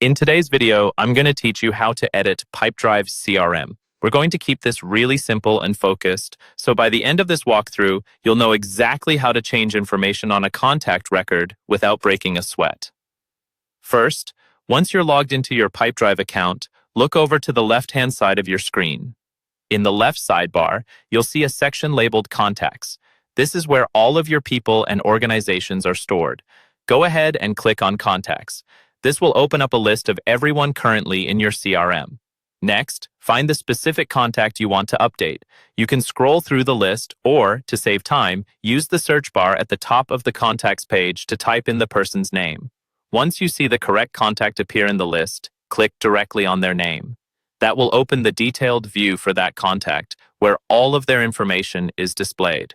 In today's video, I'm going to teach you how to edit Pipedrive CRM. We're going to keep this really simple and focused, so by the end of this walkthrough, you'll know exactly how to change information on a contact record without breaking a sweat. First, once you're logged into your Pipedrive account, look over to the left-hand side of your screen. In the left sidebar, you'll see a section labeled Contacts. This is where all of your people and organizations are stored. Go ahead and click on Contacts. This will open up a list of everyone currently in your CRM. Next, find the specific contact you want to update. You can scroll through the list or, to save time, use the search bar at the top of the contacts page to type in the person's name. Once you see the correct contact appear in the list, click directly on their name. That will open the detailed view for that contact, where all of their information is displayed.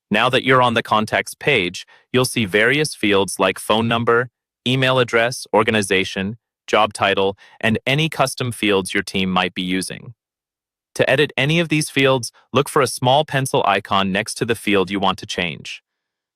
Now that you're on the contacts page, you'll see various fields like phone number, email address, organization, job title, and any custom fields your team might be using. To edit any of these fields, look for a small pencil icon next to the field you want to change.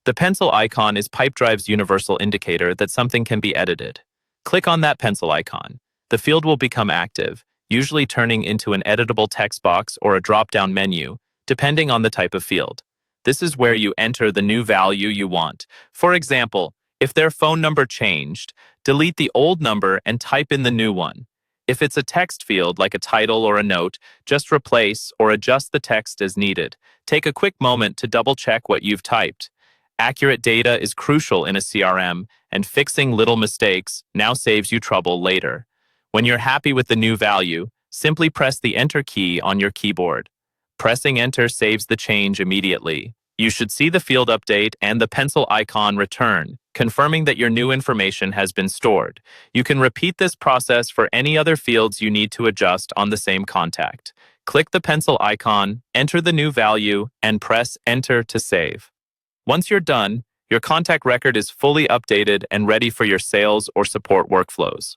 The pencil icon is Pipedrive's universal indicator that something can be edited. Click on that pencil icon. The field will become active, usually turning into an editable text box or a drop-down menu, depending on the type of field. This is where you enter the new value you want. For example, if their phone number changed, delete the old number and type in the new one. If it's a text field like a title or a note, just replace or adjust the text as needed. Take a quick moment to double-check what you've typed. Accurate data is crucial in a CRM, and fixing little mistakes now saves you trouble later. When you're happy with the new value, simply press the Enter key on your keyboard. Pressing Enter saves the change immediately. You should see the field update and the pencil icon return, confirming that your new information has been stored. You can repeat this process for any other fields you need to adjust on the same contact. Click the pencil icon, enter the new value, and press Enter to save. Once you're done, your contact record is fully updated and ready for your sales or support workflows.